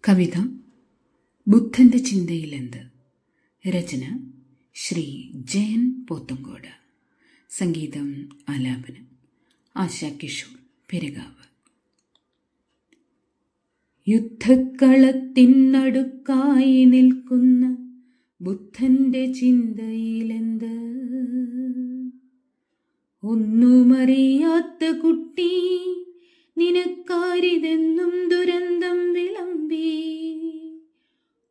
കവിത ബുദ്ധൻ്റെ ചിന്തയിലെന്ത്. രചന ശ്രീ ജയൻ പോത്തങ്കോട്. സംഗീതം ആലാപനം ആശാ കിഷോർ പെരുകാവ്. യുദ്ധക്കളത്തിനടുക്കായി നിൽക്കുന്ന ബുദ്ധൻ്റെ ചിന്തയിലെന്ത്. ഒന്നുമറിയാത്ത കുട്ടി നിനക്കാരിതെന്നും ദുരന്തം വിളമ്പി.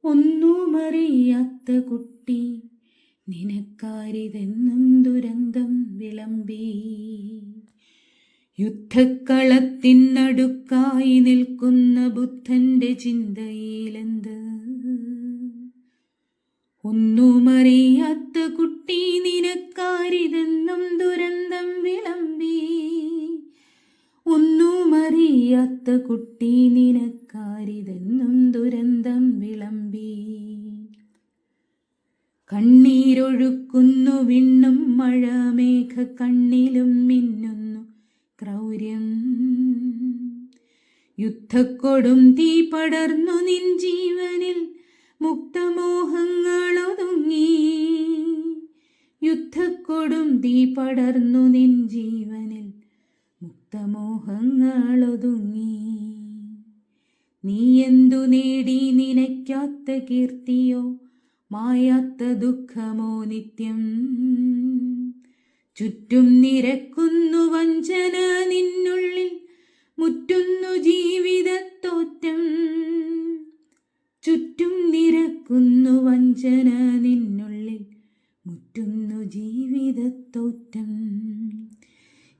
ഒന്നുമറിയാത്ത കുട്ടി നിനക്കാരിതെന്നും ദുരന്തം വിളമ്പി. യുദ്ധക്കളത്തിനടുക്കായി നിൽക്കുന്ന ബുദ്ധൻ്റെ ചിന്തയിലെന്ത്. ഒന്നുമറിയാത്ത കുട്ടി നിനക്കാരിതെന്നും ദുരന്തം വിളമ്പി. ഒന്നുമറിയാത്ത കുട്ടി നിനക്കാരിതെന്നും ദുരന്തം വിളമ്പി. കണ്ണീരൊഴുക്കുന്നു വിണ്ണും മഴമേഘ കണ്ണിലും മിന്നുന്നു ക്രൗര്യം. യുദ്ധക്കൊടും തീ പടർന്നു നിൻ ജീവനിൽ മുക്തമോഹങ്ങളൊതുങ്ങി. യുദ്ധക്കൊടും തീ പടർന്നു നിൻ ജീവനിൽ മുക്തമോഹങ്ങളൊതുങ്ങി. നീ എന്തു നേടി നിനയ്ക്കാത്ത കീർത്തിയോ മായാത്ത ദുഃഖമോ നിത്യം. ചുറ്റും നിരക്കുന്നു വഞ്ചന നിന്നുള്ളിൽ മുറ്റുന്നു ജീവിതത്തോറ്റം. ചുറ്റും നിരക്കുന്നു വഞ്ചന നിന്നുള്ളിൽ മുറ്റുന്നു ജീവിതത്തോറ്റം.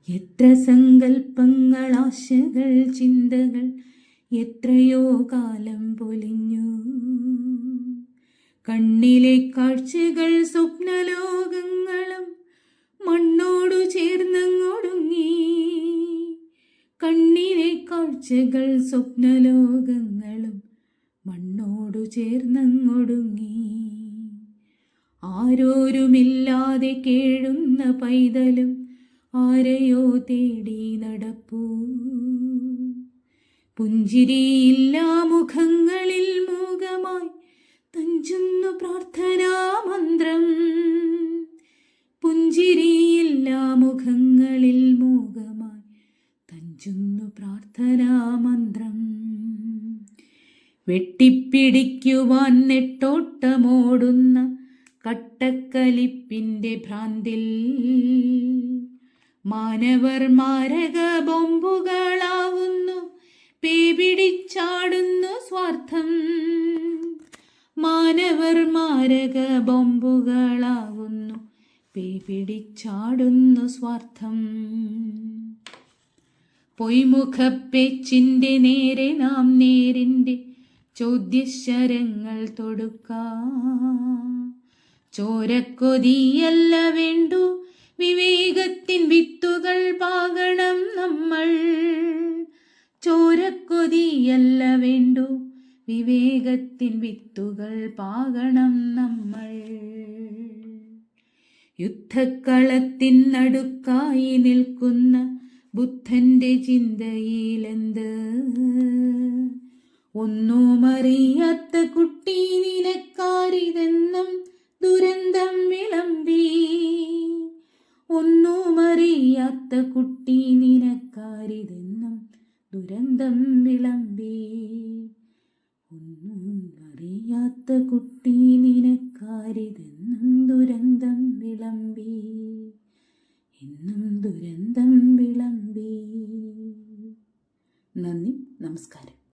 എത്ര സങ്കൽപ്പങ്ങൾ, ആശകൾ, ചിന്തകൾ എത്രയോ കാലം പൊലിഞ്ഞു. കണ്ണിലെ കാഴ്ചകൾ സ്വപ്നലോകങ്ങളും മണ്ണോടു ചേർന്നങ്ങൊടുങ്ങി. കണ്ണിലെ കാഴ്ചകൾ സ്വപ്നലോകങ്ങളും മണ്ണോടു ചേർന്നങ്ങൊടുങ്ങി. ആരോരുമില്ലാതെ കേഴുന്ന പൈതലും ആരെയോ തേടി നടപ്പൂ. പുഞ്ചിരിയില്ലാ മുഖങ്ങളിൽ മൂകമായി തഞ്ചുന്നു പ്രാർത്ഥനാമന്ത്രം. പുഞ്ചിരിയില്ലാ മുഖങ്ങളിൽ മൂകമായി തഞ്ചുന്നു പ്രാർത്ഥനാമന്ത്രം. വെട്ടിപ്പിടിക്കുവാൻ നെട്ടോട്ടമോടുന്ന കട്ടക്കലിപ്പിൻ്റെ ഭ്രാന്തിൽ മാനവർ മാരക ബോംബുകളാവുന്നു. പേപിടിച്ചാടുന്നു സ്വാർത്ഥം. മാനവർ മാരക ബോംബുകളാവുന്നു. പേപിടിച്ചാടുന്നു സ്വാർത്ഥം. പൊയ്മുഖപ്പേച്ചിൻ്റെ നേരെ നാം നേരിൻ്റെ ചോദ്യശരങ്ങൾ തൊടുക്കാം. ചോരക്കൊതിയല്ല വേണ്ടു, വിവേകത്തിൻ വിത്തുകൾ പാകണം നമ്മൾ. ചോരക്കൊതിയല്ല വേണ്ടു, വിവേകത്തിൻ വിത്തുകൾ പാകണം നമ്മൾ. യുദ്ധക്കളത്തിനടുക്കായി നിൽക്കുന്ന ബുദ്ധൻ്റെ ചിന്തയിലെന്ത്. ഒന്നുമറിയാത്ത കുട്ടി നിനക്കാരിതെന്നും ദുരന്തം വിളമ്പി. ഒന്നുമറിയാത്ത കുട്ടി നിനക്കാരിതെന്നും ദുരന്തം വിളമ്പി. ഒന്നുമറിയാത്ത കുട്ടി നിനക്കാരിതെന്നും ദുരന്തം വിളമ്പി. എന്നും ദുരന്തം വിളമ്പി. നന്ദി, നമസ്കാരം.